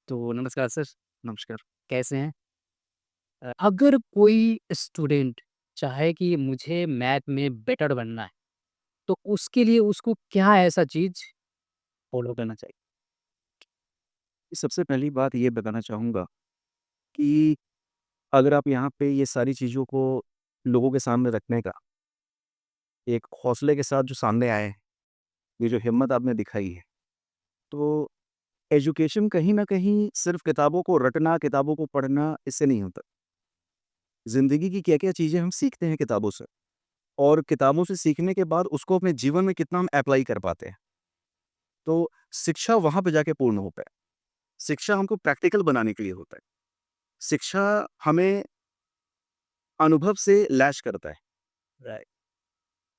तो नमस्कार सर, नमस्कार, कैसे हैं? अगर कोई स्टूडेंट चाहे कि मुझे मैथ में बेटर बनना है, तो उसके लिए उसको क्या ऐसा चीज़ फ़ॉलो करना चाहिए? सबसे पहली बात ये बताना चाहूँगा कि अगर आप यहाँ पे ये सारी चीज़ों को लोगों के सामने रखने का एक हौसले के साथ जो सामने आए हैं, ये जो हिम्मत आपने दिखाई है, तो एजुकेशन कहीं न कहीं सिर्फ़ किताबों को रटना, किताबों को पढ़ना इससे नहीं होता। ज़िंदगी की क्या-क्या चीज़ें हम सीखते हैं किताबों से और किताबों से सीखने के बाद उसको अपने जीवन में कितना हम एप्लाई कर पाते हैं। तो शिक्षा वहाँ पे जाके पूर्ण होता है। शिक्षा हमको प्रैक्टिकल बनाने के लिए होता है। शिक्षा हमें अनुभव से लैस करता है। राइट।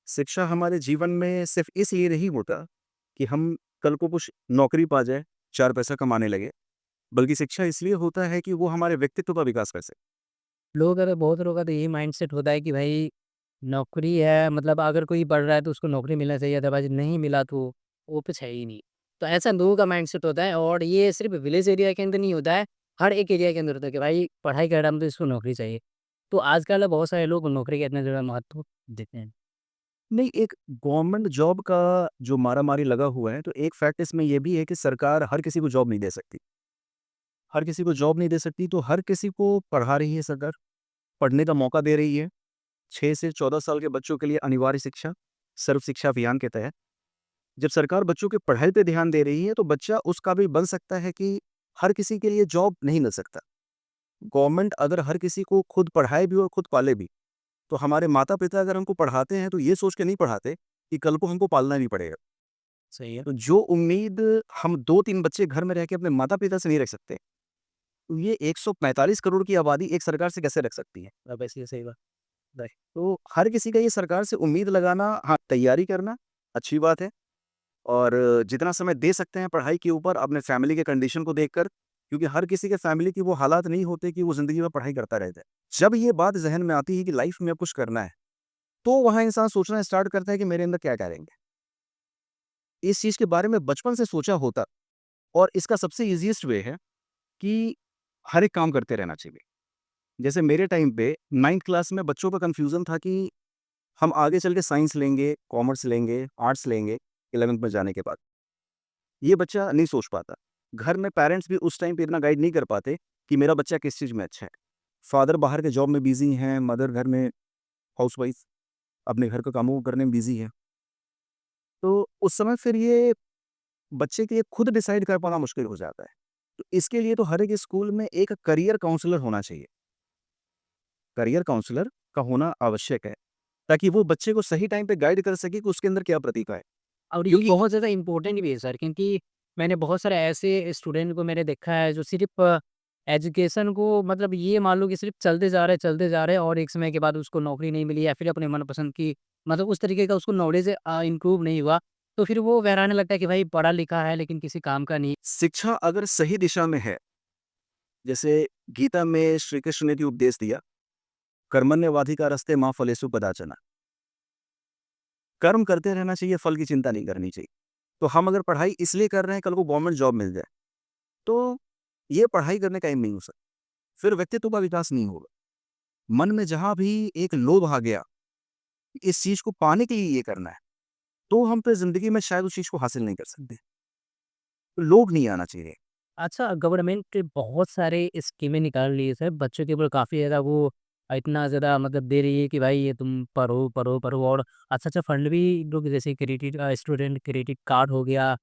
शिक्षा हमारे जीवन में सिर्फ इसलिए नहीं होता कि हम कल को कुछ नौकरी पा जाए, 4 पैसा कमाने लगे, बल्कि शिक्षा इसलिए होता है कि वो हमारे व्यक्तित्व का विकास कर सके। बहुत लोगों का तो यही माइंडसेट होता है कि भाई नौकरी है मतलब अगर कोई पढ़ रहा है तो उसको नौकरी मिलना चाहिए अदरवाइज़ नहीं मिला तो वो कुछ है ही नहीं। तो ऐसा लोगों का माइंडसेट होता है और ये सिर्फ़ विलेज एरिया के अंदर नहीं होता है, हर एक एरिया के अंदर होता है कि भाई पढ़ाई कर रहा है तो इसको नौकरी चाहिए। तो आजकल बहुत सारे लोग नौकरी का इतना ज़्यादा महत्व देते हैं। नहीं, एक गवर्नमेंट जॉब का जो मारा-मारी लगा हुआ है, तो एक फैक्ट इसमें ये भी है कि सरकार हर किसी को जॉब नहीं दे सकती। हर किसी को जॉब नहीं दे सकती, तो हर किसी को पढ़ा रही है सरकार, पढ़ने का मौका दे रही है। 6 से 14 साल के बच्चों के लिए अनिवार्य शिक्षा, सर्व शिक्षा अभियान के तहत। जब सरकार बच्चों की पढ़ाई पे ध्यान दे रही है, तो बच्चा उस काबिल बन सकता है कि हर किसी के लिए जॉब नहीं मिल सकता। गवर्नमेंट अगर हर किसी को खुद पढ़ाए भी और खुद पाले भी, तो हमारे माता-पिता अगर हमको पढ़ाते हैं, तो ये सोच के नहीं पढ़ाते कि कल को हमको पालना भी पड़ेगा। सही है। तो जो उम्मीद हम 2-3 बच्चे घर में रह के अपने माता-पिता से नहीं रख सकते, तो ये 145 करोड़ की आबादी एक सरकार से कैसे रख सकती है? वैसे ये सही बात। राइट। तो हर किसी का ये सरकार से उम्मीद लगाना, हाँ, तैयारी करना अच्छी बात है और जितना समय दे सकते हैं पढ़ाई के ऊपर अपने फैमिली के कंडीशन को देखकर, क्योंकि हर किसी के फैमिली की वो हालात नहीं होते कि वो ज़िंदगी में पढ़ाई करता रहता है। जब ये बात ज़हन में आती है कि लाइफ़ में अब कुछ करना है, तो वहाँ इंसान सोचना स्टार्ट करता है कि मेरे अंदर क्या टैलेंट है। इस चीज़ के बारे में बचपन से सोचा होता और इसका सबसे ईज़ीएस्ट वे है कि हर एक काम करते रहना चाहिए। जैसे मेरे टाइम पे 9th क्लास में बच्चों का कन्फ्यूज़न था कि हम आगे चल के साइंस लेंगे, कॉमर्स लेंगे, आर्ट्स लेंगे 11th में जाने के बाद। ये बच्चा नहीं सोच पाता। घर में पेरेंट्स भी उस टाइम पे इतना गाइड नहीं कर पाते कि मेरा बच्चा किस चीज़ में अच्छा है। फादर बाहर के जॉब में बिज़ी हैं, मदर घर में हाउसवाइफ़ अपने घर के कामों को करने में बिज़ी है। तो उस समय फिर ये बच्चे के लिए खुद डिसाइड कर पाना मुश्किल हो जाता है। तो इसके लिए तो हर एक स्कूल में एक करियर काउंसलर होना चाहिए। करियर काउंसलर का होना आवश्यक है, ताकि वो बच्चे को सही टाइम पे गाइड कर सके कि उसके अंदर क्या प्रतिभा है। और ये क्योंकि बहुत ज़्यादा इम्पोर्टेंट भी है सर क्योंकि मैंने बहुत सारे ऐसे स्टूडेंट को मैंने देखा है जो सिर्फ़ एजुकेशन को मतलब ये मान लो कि सिर्फ़ चलते जा रहे हैं और एक समय के बाद उसको नौकरी नहीं मिली या फिर अपने मनपसंद की मतलब उस तरीके का उसको नॉलेज इम्प्रूव नहीं हुआ, तो फिर वो वहराने लगता है कि भाई पढ़ा-लिखा है लेकिन किसी काम का नहीं। शिक्षा अगर सही दिशा में है, जैसे गीता में श्री कृष्ण ने भी उपदेश दिया, कर्मण्यवाधिकारस्ते माँ फलेषु कदाचन। कर्म करते रहना चाहिए, फल की चिंता नहीं करनी चाहिए। तो हम अगर पढ़ाई इसलिए कर रहे हैं कल को गवर्नमेंट जॉब मिल जाए, तो ये पढ़ाई करने का एम नहीं हो सकता। फिर व्यक्तित्व का विकास नहीं होगा। मन में जहाँ भी एक लोभ आ गया, इस चीज़ को पाने के लिए ये करना है, तो हम फिर ज़िंदगी में शायद उस चीज़ को हासिल नहीं कर सकते। तो लोभ नहीं आना चाहिए। अच्छा, गवर्नमेंट बहुत सारे स्कीमें निकाल रही है सर, बच्चों के ऊपर काफ़ी ज़्यादा वो इतना ज़्यादा मतलब दे रही है कि भाई ये तुम पढ़ो, पढ़ो, पढ़ो और अच्छा-अच्छा फंड भी लोग जैसे क्रेडिट स्टूडेंट क्रेडिट कार्ड हो गया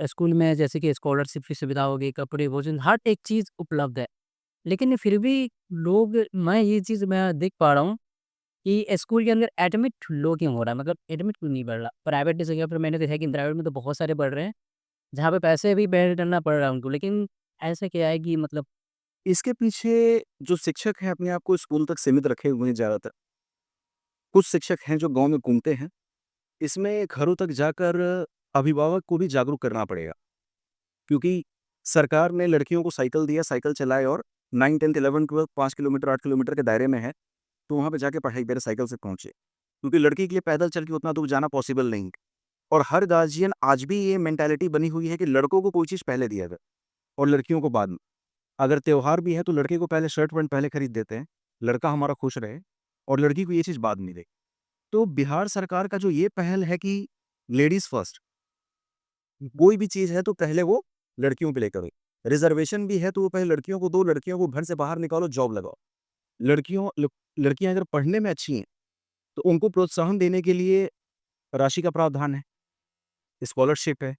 स्कूल में जैसे कि स्कॉलरशिप की सुविधा हो गई, कपड़े, भोजन हर एक चीज़ उपलब्ध है। लेकिन फिर भी लोग मैं ये चीज़ मैं देख पा रहा हूँ कि स्कूल के अंदर एडमिट लो क्यों हो रहा है? मतलब एडमिट क्यों नहीं बढ़ रहा? प्राइवेट की जगह पर मैंने देखा है कि प्राइवेट में तो बहुत सारे बढ़ रहे हैं। जहाँ पे पैसे भी पे करना पड़ रहा है उनको, लेकिन ऐसा क्या है कि मतलब इसके पीछे जो शिक्षक हैं अपने आप को स्कूल तक सीमित रखे हुए हैं ज़्यादातर। कुछ शिक्षक हैं जो गाँव में घूमते हैं। इसमें घरों तक जाकर अभिभावक को भी जागरूक करना पड़ेगा। क्योंकि सरकार ने लड़कियों को साइकिल दिया, साइकिल चलाए और 9, 10, 11, 12 5 किलोमीटर, 8 किलोमीटर के दायरे में है, तो वहाँ पे जाके पढ़ाई करें साइकिल से पहुँचे। क्योंकि लड़की के लिए पैदल चल के उतना दूर जाना पॉसिबल नहीं है और हर गार्जियन आज भी ये मेंटालिटी बनी हुई है कि लड़कों को कोई चीज़ पहले दिया जाए। और लड़कियों को बाद में। अगर त्योहार भी है तो लड़के को पहले शर्ट पैंट पहले खरीद देते हैं, लड़का हमारा खुश रहे, और लड़की को ये चीज़ बाद में मिले। तो बिहार सरकार का जो ये पहल है कि लेडीज़ फर्स्ट, कोई भी चीज़ है तो पहले वो लड़कियों पे लेकर आई। रिज़र्वेशन भी है तो वो पहले लड़कियों को दो, लड़कियों को घर से बाहर निकालो, जॉब लगाओ। लड़कियाँ अगर पढ़ने में अच्छी हैं, तो उनको प्रोत्साहन देने के लिए राशि का प्रावधान है, स्कॉलरशिप है।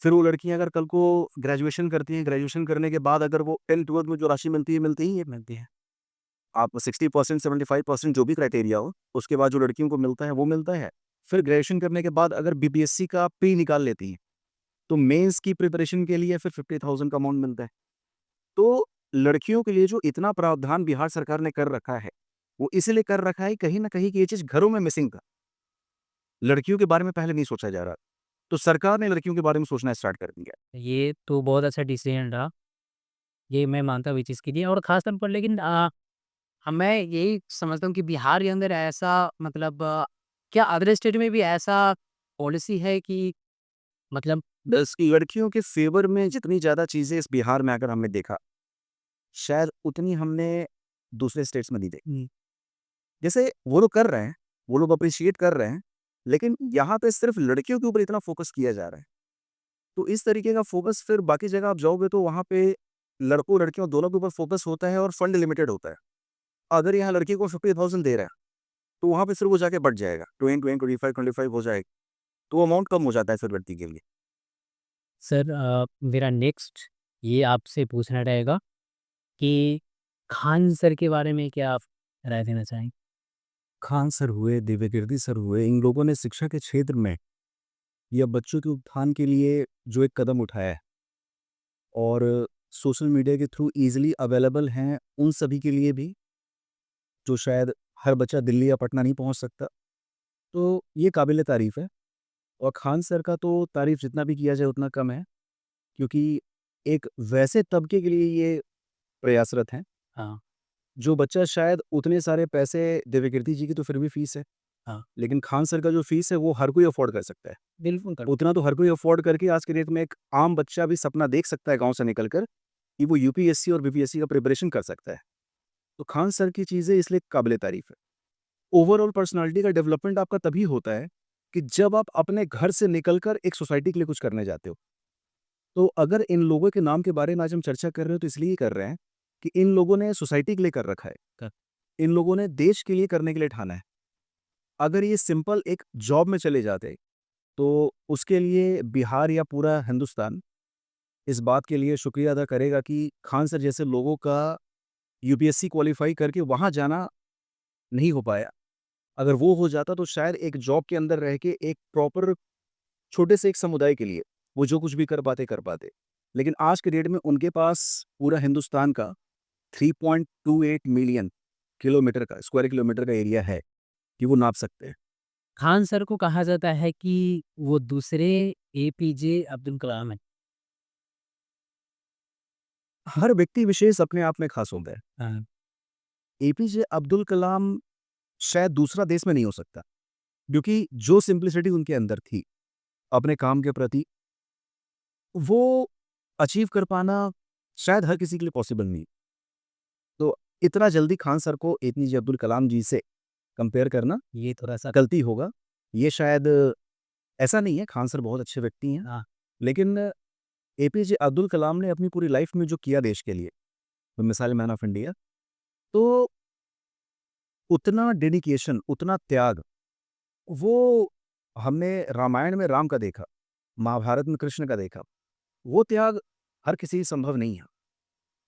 फिर वो लड़कियाँ अगर कल को ग्रेजुएशन करती हैं, ग्रेजुएशन करने के बाद अगर वो 10th-12th में जो राशि मिलती है, मिलती ही है, मिलती है। आप 60% 75% जो भी क्राइटेरिया हो, उसके बाद जो लड़कियों को मिलता है, वो मिलता है। फिर ग्रेजुएशन करने के बाद अगर बीपीएससी का प्री निकाल लेती हैं, तो मेंस की प्रिपरेशन के लिए फिर 50,000 का अमाउंट मिलता है। तो लड़कियों के लिए जो इतना प्रावधान बिहार सरकार ने कर रखा है, वो इसलिए कर रखा है कहीं न कहीं कि ये चीज़ घरों में मिसिंग था। लड़कियों के बारे में पहले नहीं सोचा जा रहा। तो सरकार ने लड़कियों के बारे में सोचना स्टार्ट कर दिया। ये तो बहुत अच्छा डिसीजन रहा, ये मैं मानता हूँ इस चीज़ के लिए और ख़ास तौर पर लेकिन मैं यही समझता हूँ कि बिहार के अंदर ऐसा मतलब क्या अदर स्टेट में भी ऐसा पॉलिसी है कि मतलब बस लड़कियों के फ़ेवर में जितनी ज़्यादा चीज़ें इस बिहार में अगर हमने देखा, शायद उतनी हमने दूसरे स्टेट्स में नहीं देखी। जैसे वो लोग कर रहे हैं, वो लोग अप्रिशिएट कर रहे हैं, लेकिन यहाँ पे सिर्फ़ लड़कियों के ऊपर इतना फ़ोकस किया जा रहा है। तो इस तरीके का फ़ोकस फिर बाकी जगह आप जाओगे तो वहाँ पे लड़कों-लड़कियों दोनों के ऊपर फ़ोकस होता है और फंड लिमिटेड होता है। अगर यहाँ लड़की को 50,000 दे रहा है, तो वहाँ पे फिर वो जाके बढ़ जाएगा। 20, 20, 25, 25 हो जाएगा। तो वो अमाउंट कम हो जाता है फिर लड़की के लिए। सर मेरा नेक्स्ट ये आपसे पूछना रहेगा कि खान सर के बारे में क्या आप राय देना चाहेंगे? खान सर हुए, दिव्यकीर्ति सर हुए, इन लोगों ने शिक्षा के क्षेत्र में या बच्चों के उत्थान के लिए जो एक कदम उठाया है और सोशल मीडिया के थ्रू ईज़िली अवेलेबल हैं उन सभी के लिए भी, जो शायद हर बच्चा दिल्ली या पटना नहीं पहुँच सकता। तो ये काबिल-ए-तारीफ़ है और खान सर का तो तारीफ़ जितना भी किया जाए उतना कम है, क्योंकि एक वैसे तबके के लिए ये प्रयासरत हैं, हाँ, जो बच्चा शायद उतने सारे पैसे दिव्यकीर्ति जी की तो फिर भी फ़ीस है, हाँ, लेकिन खान सर का जो फ़ीस है वो हर कोई अफ़ोर्ड कर सकता है। बिल्कुल कर उतना तो हर कोई अफ़ोर्ड करके आज के डेट में एक आम बच्चा भी सपना देख सकता है गाँव से निकल कर, कि वो यूपीएससी और बीपीएससी का प्रिपरेशन कर सकता है। तो खान सर की चीज़ें इसलिए काबिल-ए-तारीफ़ है। ओवरऑल पर्सनैलिटी का डेवलपमेंट आपका तभी होता है, कि जब आप अपने घर से निकल कर एक सोसाइटी के लिए कुछ करने जाते हो। तो अगर इन लोगों के नाम के बारे में आज हम चर्चा कर रहे हो तो इसलिए कर रहे हैं, कि इन लोगों ने सोसाइटी के लिए कर रखा है। कर इन लोगों ने देश के लिए करने के लिए ठाना है। अगर ये सिंपल एक जॉब में चले जाते, तो उसके लिए बिहार या पूरा हिंदुस्तान इस बात के लिए शुक्रिया अदा करेगा कि खान सर जैसे लोगों का यूपीएससी क्वालीफाई करके वहाँ जाना नहीं हो पाया। अगर वो हो जाता तो शायद एक जॉब के अंदर रह के एक प्रॉपर छोटे से एक समुदाय के लिए वो जो कुछ भी कर पाते। लेकिन आज के डेट में उनके पास पूरा हिंदुस्तान का 3.28 मिलियन किलोमीटर का स्क्वायर किलोमीटर का एरिया है कि वो नाप सकते हैं। खान सर को कहा जाता है कि वो दूसरे एपीजे अब्दुल कलाम हैं। हर व्यक्ति विशेष अपने आप में खास होता है। हाँ, एपीजे अब्दुल कलाम शायद दूसरा देश में नहीं हो सकता, क्योंकि जो सिंप्लिसिटी उनके अंदर थी अपने काम के प्रति, वो अचीव कर पाना शायद हर किसी के लिए पॉसिबल नहीं। तो इतना जल्दी खान सर को एपीजे अब्दुल कलाम जी से कंपेयर करना ये थोड़ा-सा गलती होगा। ये शायद ऐसा नहीं है, खान सर बहुत अच्छे व्यक्ति हैं, हाँ, लेकिन एपीजे अब्दुल कलाम ने अपनी पूरी लाइफ में जो किया देश के लिए, मिसाल मैन ऑफ इंडिया, तो उतना डेडिकेशन, उतना त्याग, वो हमने रामायण में राम का देखा, महाभारत में कृष्ण का देखा। वो त्याग हर किसी से संभव नहीं है।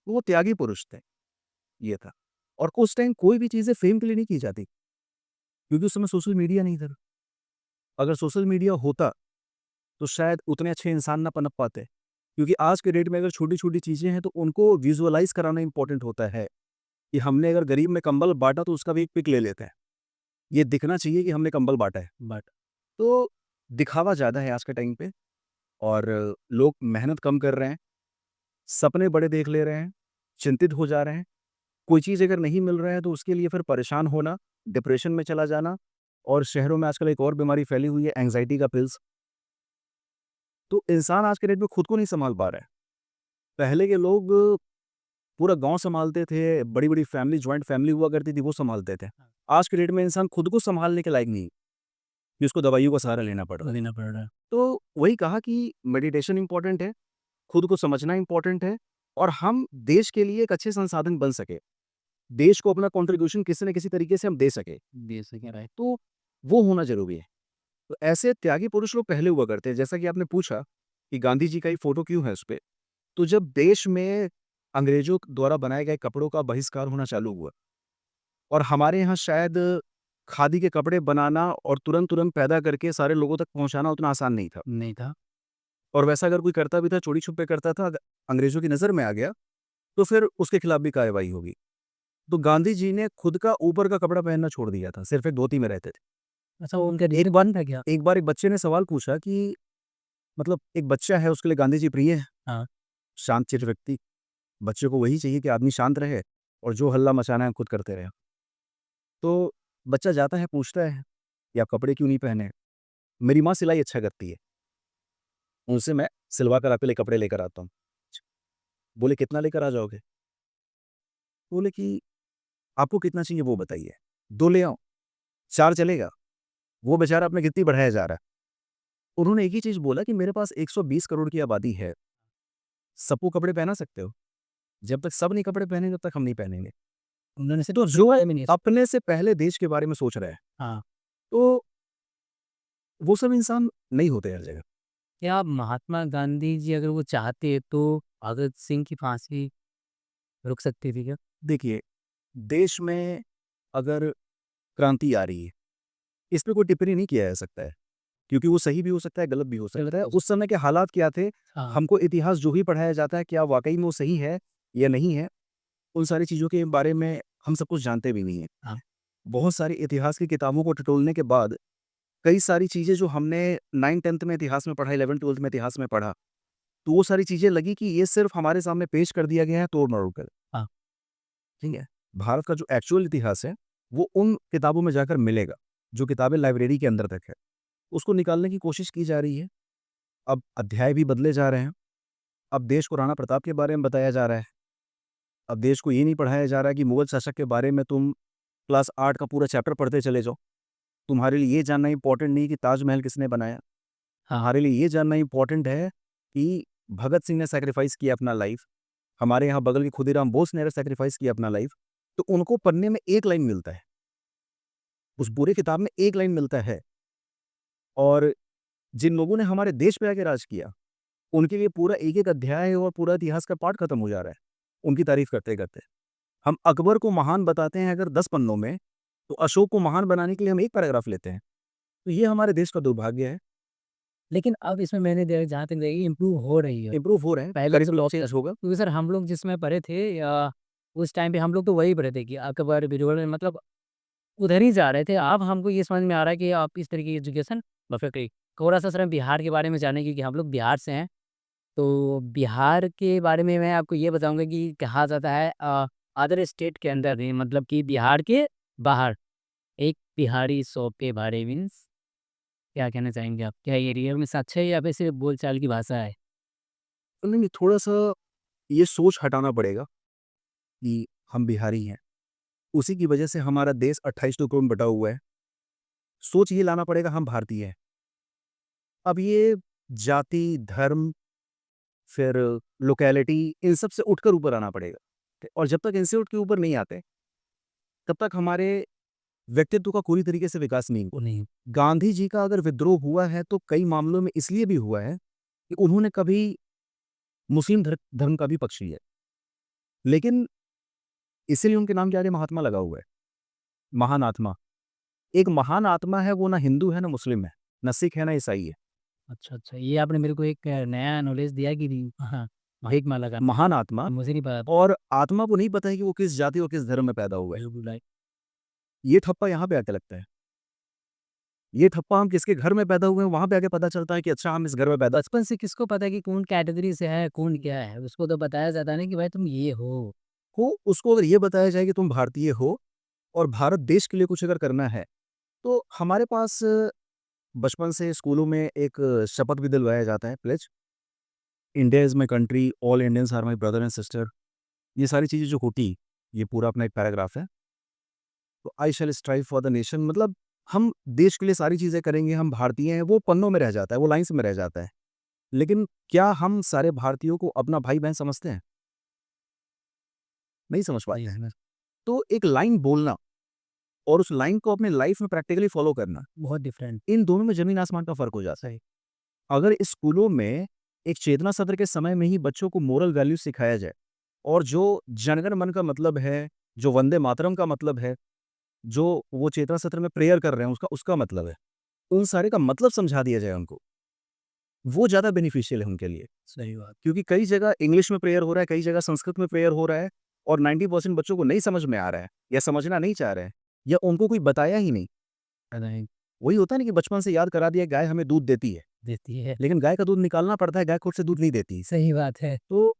वो त्यागी पुरुष थे, ये था। और उस टाइम कोई भी चीज़ें फ़ेम के लिए नहीं की जाती, क्योंकि उस समय सोशल मीडिया नहीं था। अगर सोशल मीडिया होता, तो शायद उतने अच्छे इंसान ना पनप पाते। क्योंकि आज के डेट में अगर छोटी-छोटी चीज़ें हैं, तो उनको विज़ुअलाइज़ कराना इम्पोर्टेंट होता है, कि हमने अगर गरीब में कंबल बाँटा, तो उसका भी एक पिक ले लेते हैं। ये दिखना चाहिए कि हमने कंबल बाँटा है। बट तो दिखावा ज़्यादा है आज के टाइम पे और लोग मेहनत कम कर रहे हैं, सपने बड़े देख ले रहे हैं, चिंतित हो जा रहे हैं। कोई चीज़ अगर नहीं मिल रहा है तो उसके लिए फिर परेशान होना, डिप्रेशन में चला जाना और शहरों में आजकल एक और बीमारी फैली हुई है एंग्ज़ायटी का पिल्स। तो इंसान आज के डेट में खुद को नहीं सँभाल पा रहा है। पहले के लोग पूरा गाँव सँभालते थे, बड़ी-बड़ी फैमिली, जॉइंट फैमिली हुआ करती थी, वो सँभालते थे। हाँ। आज के डेट में इंसान खुद को सँभालने के लायक नहीं है, कि उसको दवाइयों का सहारा लेना पड़ रहा है। लेना पड़ रहा है। तो वही कहा कि मेडिटेशन इम्पोर्टेंट है, खुद को समझना इम्पोर्टेंट है और हम देश के लिए एक अच्छे संसाधन बन सकें। देश को अपना कंट्रीब्यूशन किसी न किसी तरीके से हम दे सकें, दे सकें, राइट। तो वो होना ज़रूरी है। तो ऐसे त्यागी पुरुष लोग पहले हुआ करते हैं, जैसा कि आपने पूछा कि गांधी जी का ही फ़ोटो क्यों है उसपे? तो जब देश में अंग्रेज़ों द्वारा बनाए गए कपड़ों का बहिष्कार होना चालू हुआ और हमारे यहाँ शायद खादी के कपड़े बनाना और तुरंत-तुरंत पैदा करके सारे लोगों तक पहुँचाना उतना आसान नहीं था। नहीं था। और वैसा अगर कोई करता भी था, चोरी-छुपे करता था, अंग्रेज़ों की नज़र में आ गया, तो फिर उसके खिलाफ भी कार्रवाई होगी। तो गांधी जी ने खुद का ऊपर का कपड़ा पहनना छोड़ दिया था, सिर्फ़ एक धोती में रहते थे। अच्छा, वो उनका एक रीज़न बार बन था क्या? एक बार एक बच्चे ने सवाल पूछा कि मतलब एक बच्चा है, उसके लिए गांधी जी प्रिय हैं, हाँ। शांतचित्त व्यक्ति। बच्चे को वही चाहिए कि आदमी शांत रहे और जो हल्ला मचाना है खुद करते रहे। तो बच्चा जाता है, पूछता है कि आप कपड़े क्यों नहीं पहने? मेरी माँ सिलाई अच्छा करती है, उनसे मैं सिलवा कर आपके लिए कपड़े लेकर आता हूँ। बोले कितना लेकर आ जाओगे? बोले कि आपको कितना चाहिए वो बताइए। 2 ले आओ, 4 चलेगा? वो बेचारा अपनी गिनती बढ़ाया जा रहा है। उन्होंने एक ही चीज़ बोला कि मेरे पास 120 करोड़ की आबादी है, सबको कपड़े पहना सकते हो? जब तक सब नहीं कपड़े पहनेंगे तब तक हम नहीं पहनेंगे। उन्होंने सिर्फ तो जो बारे में नहीं अपने से पहले देश के बारे में सोच रहा है, हाँ। तो वो सब इंसान नहीं होते हर जगह। क्या महात्मा गांधी जी अगर वो चाहते तो भगत सिंह की फांसी रुक सकती थी क्या? देखिए, देश में अगर क्रांति आ रही है, इस पे कोई टिप्पणी नहीं किया जा सकता है, क्योंकि वो सही भी हो सकता है, गलत भी हो गलत सकता है। हो सकता उस समय के हालात क्या थे, हाँ, हमको इतिहास जो भी पढ़ाया जाता है, क्या वाक़ई में वो सही है या नहीं है, उन सारी चीज़ों के बारे में हम सब कुछ जानते भी नहीं हैं। हाँ, बहुत सारी इतिहास की किताबों को टटोलने के बाद, कई सारी चीज़ें जो हमने 9th-10th में इतिहास में पढ़ा, 11th-12th में इतिहास में पढ़ा, तो वो सारी चीज़ें लगी कि ये सिर्फ़ हमारे सामने पेश कर दिया गया है तोड़-मरोड़ कर, हाँ, ठीक है? भारत का जो एक्चुअल इतिहास है, वो उन किताबों में जाकर मिलेगा, जो किताबें लाइब्रेरी के अंदर तक है। उसको निकालने की कोशिश की जा रही है। अब अध्याय भी बदले जा रहे हैं। अब देश को राणा प्रताप के बारे में बताया जा रहा है। अब देश को ये नहीं पढ़ाया जा रहा है कि मुगल शासक के बारे में तुम क्लास 8 का पूरा चैप्टर पढ़ते चले जाओ। तुम्हारे लिए ये जानना इम्पोर्टेंट नहीं कि ताजमहल किसने बनाया। हाँ, तुम्हारे लिए ये जानना इम्पोर्टेंट है कि भगत सिंह ने सैक्रिफाइस किया अपना लाइफ। हमारे यहाँ बगल के खुदीराम बोस ने सैक्रिफाइस किया अपना लाइफ। तो उनको पढ़ने में 1 लाइन मिलता है। उस हुँ, पूरे किताब में 1 लाइन मिलता है और जिन लोगों ने हमारे देश पे आके राज किया, उनके लिए पूरा एक-एक अध्याय और पूरा इतिहास का पाठ खत्म हो जा रहा है, उनकी तारीफ करते-करते। हम अकबर को महान बताते हैं अगर 10 पन्नों में, तो अशोक को महान बनाने के लिए हम 1 पैराग्राफ लेते हैं। तो ये हमारे देश का दुर्भाग्य है। लेकिन अब इसमें मैंने दे जहाँ तक देखी इम्प्रूव हो रही है। इम्प्रूव हो रहे हैं, पहले से करिकुलम बहुत चेंज होगा। क्योंकि सर हम लोग जिसमें पढ़े थे उस टाइम पे हम लोग तो वही पढ़े थे कि अकबर, बिरबल मतलब उधर ही जा रहे थे। अब हमको ये समझ में आ रहा है कि आप इस तरह की एजुकेशन परफेक्ट है। थोड़ा-सा सर हम बिहार के बारे में जानें क्योंकि हम लोग बिहार से हैं। तो बिहार के बारे में मैं आपको ये बताऊँगा कि कहा जाता है अदर स्टेट के अंदर भी मतलब कि बिहार के बाहर एक बिहारी सौ पे भारी मीन्स क्या कहना चाहेंगे आप? क्या ये रियल में सच है या फिर सिर्फ़ बोलचाल की भाषा है? तो नहीं, थोड़ा-सा ये सोच हटाना पड़ेगा कि हम बिहारी हैं। उसी की वजह से हमारा देश 28 टुकड़ों में बँटा हुआ है। सोच ये लाना पड़ेगा हम भारतीय हैं। अब ये जाति, धर्म, फिर लोकेलिटी इन सब से उठकर ऊपर आना पड़ेगा। और जब तक इनसे उठ के ऊपर नहीं आते, तब तक हमारे व्यक्तित्व का पूरी तरीके से विकास नहीं वो हुआ। नहीं। गांधी जी का अगर विद्रोह हुआ है तो कई मामलों में इसलिए भी हुआ है कि उन्होंने कभी मुस्लिम धर्म का भी पक्ष लिया। लेकिन इसीलिए उनके नाम के आगे महात्मा लगा हुआ है। महान आत्मा। एक महान आत्मा है, वो ना हिंदू है, ना मुस्लिम है, ना सिख है, ना ईसाई है। अच्छा, अच्छा। ये आपने मेरे को एक नया नॉलेज दिया कि हाँ, महात्मा लगा। महान आत्मा। मुझे नहीं पता था। और आत्मा को नहीं पता है कि वो किस जाति और किस धर्म में पैदा हुआ है। बिल्कुल राइट। ये ठप्पा यहाँ पे आके लगता है। ये ठप्पा हम किसके घर में पैदा हुए हैं, वहाँ पे आके पता चलता है कि अच्छा हम इस घर में पैदा बचपन से किसको पता है कि कौन कैटेगरी से है, कौन क्या है? उसको तो बताया जाता है ना कि भाई तुम ये हो। हो। उसको अगर ये बताया जाए कि तुम भारतीय हो और भारत देश के लिए कुछ अगर करना है, तो हमारे पास बचपन से स्कूलों में एक शपथ भी दिलवाया जाता है, pledge. India is my country, all Indians are my brother and sister, ये सारी चीज़ें जो होती, ये पूरा अपना एक पैराग्राफ है। तो आई शैल स्ट्राइव फॉर द नेशन, मतलब हम देश के लिए सारी चीज़ें करेंगे, हम भारतीय हैं, वो पन्नों में रह जाता है, वो लाइन्स में रह जाता है। लेकिन क्या हम सारे भारतीयों को अपना भाई-बहन समझते हैं? नहीं समझ जी, पाते हैं। समझ तो एक लाइन बोलना और उस लाइन को अपने लाइफ में प्रैक्टिकली फॉलो करना, बहुत डिफरेंट। इन दोनों में ज़मीन-आसमान का फ़र्क हो जाता है। सही। अगर स्कूलों में एक चेतना सत्र के समय में ही बच्चों को मोरल वैल्यू सिखाया जाए और जो जनगण मन का मतलब है, जो वंदे मातरम का मतलब है, जो वो चेतना सत्र में प्रेयर कर रहे हैं उसका उसका मतलब है, उन सारे का मतलब समझा दिया जाए उनको, वो ज़्यादा बेनिफिशियल है उनके लिए। सही बात। क्योंकि कई जगह इंग्लिश में प्रेयर हो रहा है, कई जगह संस्कृत में प्रेयर हो रहा है और 90% बच्चों को नहीं समझ में आ रहा है या समझना नहीं चाह रहे हैं या उनको कोई बताया ही नहीं। नहीं वही होता है ना कि बचपन से याद करा दिया गाय हमें दूध देती है, देती है। लेकिन गाय का दूध निकालना पड़ता है, गाय खुद से दूध नहीं देती। सही बात है। तो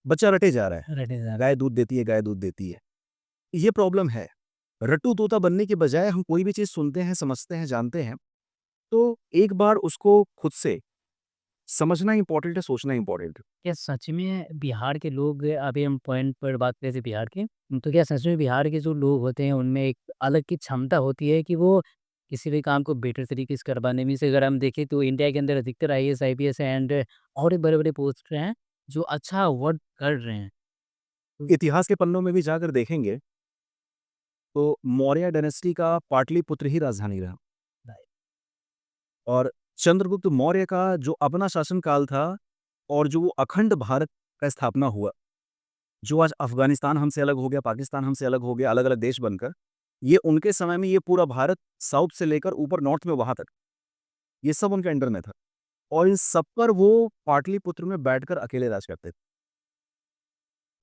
बच्चा रटे जा रहा है, रटे जा गाय दूध देती है, गाय दूध देती है। ये प्रॉब्लम है। रट्टू तोता बनने के बजाय हम कोई भी चीज़ सुनते हैं, समझते हैं, जानते हैं, तो एक बार उसको खुद से समझना इम्पोर्टेंट है, सोचना इम्पोर्टेंट है। क्या सच में बिहार के लोग, अभी हम पॉइंट पर बात कर रहे थे बिहार की, तो क्या सच में बिहार के जो लोग होते हैं उनमें एक अलग की क्षमता होती है कि वो किसी भी काम को बेटर तरीके से करवाने में से, अगर हम देखें तो इंडिया के अंदर अधिकतर आईएएस आईपीएस एंड और भी बड़े-बड़े पोस्ट पे हैं जो अच्छा वर्क कर रहे हैं। इतिहास के पन्नों में भी जाकर देखेंगे, तो मौर्य डायनेस्टी का पाटलिपुत्र ही राजधानी रहा राइट। और चंद्रगुप्त मौर्य का जो अपना शासनकाल था और जो वो अखंड भारत का स्थापना हुआ, जो आज अफ़गानिस्तान हमसे अलग हो गया, पाकिस्तान हमसे अलग हो गया, अलग-अलग देश बनकर, ये उनके समय में ये पूरा भारत साउथ से लेकर ऊपर नॉर्थ में वहाँ तक, ये सब उनके अंडर में था और इन सब पर वो पाटलिपुत्र में बैठकर अकेले राज करते थे।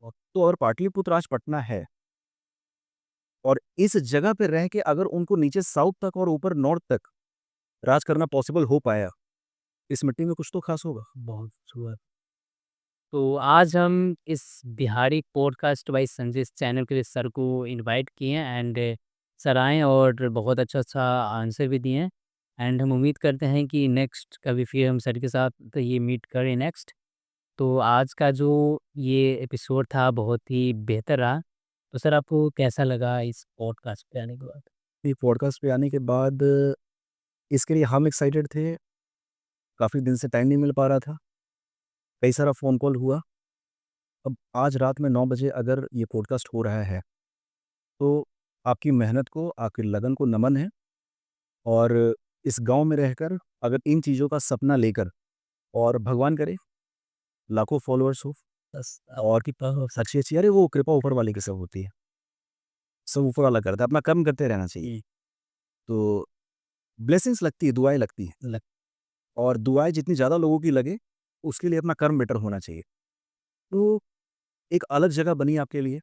तो अगर पाटलिपुत्र आज पटना है और इस जगह पे रह के अगर उनको नीचे साउथ तक और ऊपर नॉर्थ तक राज करना पॉसिबल हो पाया, इस मिट्टी में कुछ तो ख़ास होगा। बहुत शुक्र। तो आज हम इस बिहारी पॉडकास्ट बाय संजय इस चैनल के लिए सर को इनवाइट किए हैं एंड सर आए और बहुत अच्छा-अच्छा आंसर भी दिए हैं एंड हम उम्मीद करते हैं कि नेक्स्ट कभी फिर हम सर के साथ तो ये मीट करें नेक्स्ट। तो आज का जो ये एपिसोड था बहुत ही बेहतर रहा। तो सर आपको कैसा लगा इस पॉडकास्ट पे आने के बाद? ये पॉडकास्ट पे आने के बाद इसके लिए हम एक्साइटेड थे, काफ़ी दिन से टाइम नहीं मिल पा रहा था, कई सारा फ़ोन कॉल हुआ। अब आज रात में 9 बजे अगर ये पॉडकास्ट हो रहा है, तो आपकी मेहनत को, आपकी लगन को नमन है और इस गाँव में रहकर अगर इन चीज़ों का सपना लेकर और भगवान करे लाखों फॉलोअर्स हो बस और आपकी प अच्छी-अच्छी अरे वो कृपा ऊपर वाले की सब होती है, सब ऊपर वाला करता है, अपना कर्म करते रहना चाहिए। जी, तो ब्लेसिंग्स लगती है, दुआएँ लगती हैं लग और दुआएँ जितनी ज़्यादा लोगों की लगे, उसके लिए अपना कर्म बेटर होना चाहिए। तो एक अलग जगह बनी आपके लिए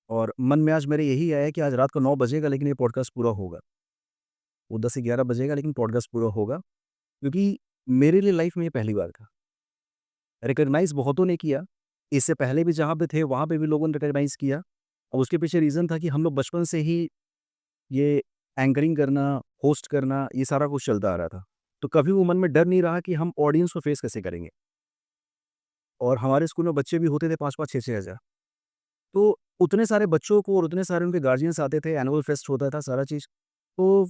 और मन में आज मेरे यही आया है कि आज रात को 9 बजेगा लेकिन ये पॉडकास्ट पूरा होगा। वो 10 से 11 बजेगा लेकिन पॉडकास्ट पूरा होगा, क्योंकि मेरे लिए लाइफ़ में ये पहली बार था। रिकॉग्नाइज़ बहुतों ने किया, इससे पहले भी जहाँ पे थे वहाँ पे भी लोगों ने रिकॉग्नाइज़ किया और उसके पीछे रीज़न था कि हम लोग बचपन से ही ये एंकरिंग करना, होस्ट करना, ये सारा कुछ चलता आ रहा था। तो कभी वो मन में डर नहीं रहा कि हम ऑडियंस को फेस कैसे करेंगे और हमारे स्कूल में बच्चे भी होते थे 5-5, 6-6 हज़ार। तो उतने सारे बच्चों को और उतने सारे उनके गार्डियंस आते थे, एनुअल फेस्ट होता था, सारा चीज़, तो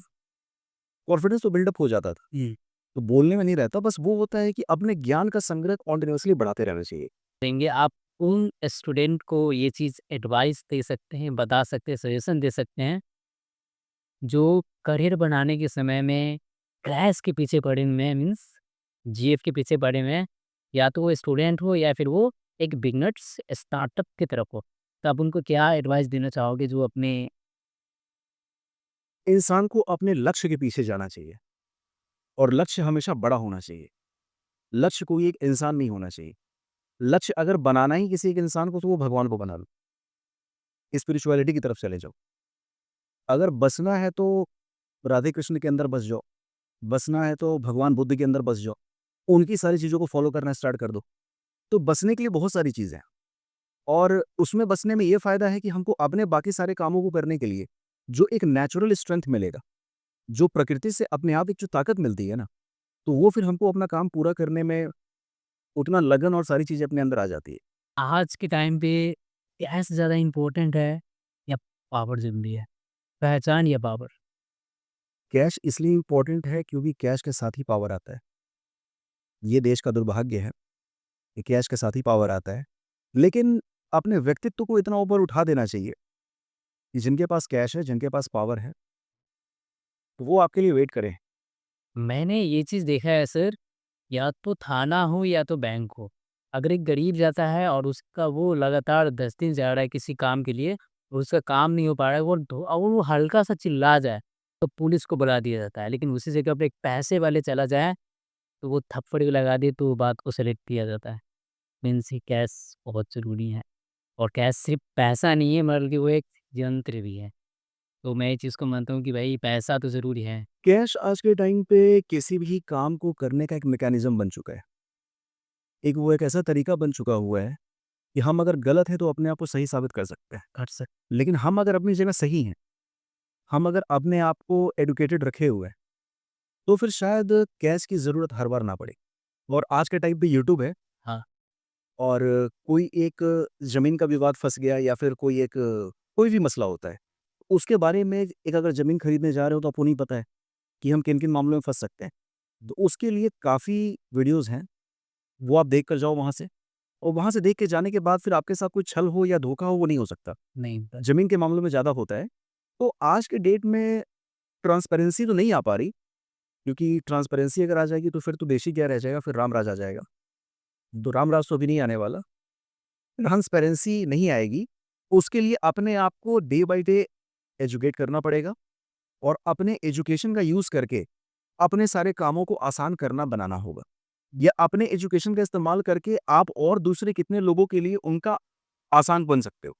कॉन्फिडेंस तो बिल्डअप हो जाता था। जी। तो बोलने में नहीं रहता, बस वो होता है कि अपने ज्ञान का संग्रह कंटीन्यूअसली बढ़ाते रहना चाहिए। देंगे आप उन स्टूडेंट को ये चीज़ एडवाइस दे सकते हैं, बता सकते हैं, सजेशन दे सकते हैं जो करियर बनाने के समय में क्रैश के पीछे पड़े हुए हैं, मीन्स जीएफ के पीछे पड़े हुए हैं, या तो वो स्टूडेंट हो या फिर वो एक बिगनर्स स्टार्टअप की तरफ हो। तो आप उनको क्या एडवाइस देना चाहोगे जो अपने इंसान को अपने लक्ष्य के पीछे जाना चाहिए और लक्ष्य हमेशा बड़ा होना चाहिए। लक्ष्य कोई एक इंसान नहीं होना चाहिए। लक्ष्य अगर बनाना ही किसी एक इंसान को तो वो भगवान को बना लो, स्पिरिचुअलिटी की तरफ चले जाओ। अगर बसना है तो राधे कृष्ण के अंदर बस जाओ, बसना है तो भगवान बुद्ध के अंदर बस जाओ, उनकी सारी चीज़ों को फॉलो करना स्टार्ट कर दो। तो बसने के लिए बहुत सारी चीज़ें हैं और उसमें बसने में ये फ़ायदा है कि हमको अपने बाकी सारे कामों को करने के लिए जो एक नेचुरल स्ट्रेंथ मिलेगा, जो प्रकृति से अपने आप एक जो ताकत मिलती है ना, तो वो फिर हमको अपना काम पूरा करने में उतना लगन और सारी चीज़ें अपने अंदर आ जाती है। आज के टाइम पे कैश ज़्यादा इम्पोर्टेंट है या पावर ज़रूरी है? पहचान या पावर? कैश इसलिए इम्पोर्टेंट है क्योंकि कैश के साथ ही पावर आता है। ये देश का दुर्भाग्य है कि कैश के साथ ही पावर आता है। लेकिन अपने व्यक्तित्व को इतना ऊपर उठा देना चाहिए कि जिनके पास कैश है, जिनके पास पावर है, तो वो आपके लिए वेट करें। मैंने ये चीज़ देखा है सर, या तो थाना हो या तो बैंक हो। अगर एक गरीब जाता है और उसका वो लगातार 10 दिन जा रहा है किसी काम के लिए, और उसका काम नहीं हो पा रहा है, और वो हल्का-सा चिल्ला जाए, तो पुलिस को बुला दिया जाता है। लेकिन उसी जगह पे एक पैसे वाले चला जाए, तो वो थप्पड़ भी लगा दे, तो वो बात को सेलेक्ट किया जाता है। मीन्स ये कैश बहुत ज़रूरी है, और कैश सिर्फ़ पैसा नहीं है, बल्कि वो एक यंत्र भी है। तो मैं ये चीज़ को मानता हूँ कि भाई पैसा तो ज़रूरी है। कैश आज के टाइम पे किसी भी काम को करने का एक मैकेनिज़्म बन चुका है। वो एक ऐसा तरीका बन चुका हुआ है कि हम अगर गलत हैं तो अपने आप को सही साबित कर सकते हैं। कर सक लेकिन हम अगर अपनी जगह सही हैं, हम अगर अपने आप को एडुकेटेड रखे हुए हैं, तो फिर शायद कैश की ज़रूरत हर बार ना पड़े। और आज के टाइम पे यूट्यूब है हाँ, और कोई एक ज़मीन का विवाद फँस गया या फिर कोई भी मसला होता है, उसके बारे में एक अगर ज़मीन खरीदने जा रहे हो तो आपको नहीं पता है कि हम किन-किन मामलों में फँस सकते हैं। तो उसके लिए काफ़ी वीडियोज़ हैं, वो आप देख कर जाओ वहाँ से और वहाँ से देख के जाने के बाद फिर आपके साथ कोई छल हो या धोखा हो, वो नहीं हो सकता। नहीं ब ज़मीन के मामलों में ज़्यादा होता है। तो आज के डेट में ट्रांसपेरेंसी तो नहीं आ पा रही, क्योंकि ट्रांसपेरेंसी अगर आ जाएगी तो फिर तो देश ही क्या रह जाएगा, फिर राम-राज आ जाएगा। तो राम-राज तो अभी नहीं आने वाला। ट्रांसपेरेंसी नहीं आएगी, उसके लिए अपने आप को डे बाय डे एजुकेट करना पड़ेगा और अपने एजुकेशन का यूज़ करके अपने सारे कामों को आसान करना बनाना होगा। या अपने एजुकेशन का इस्तेमाल करके आप और दूसरे कितने लोगों के लिए उनका आसान बन सकते हो,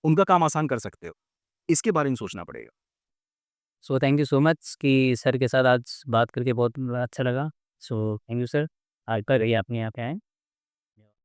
उनका काम आसान कर सकते हो, इसके बारे में सोचना पड़ेगा। So thank you so much कि सर के साथ आज बात करके बहुत अच्छा लगा। So thank you sir. आगे करिए अपने यहाँ पे आएँ।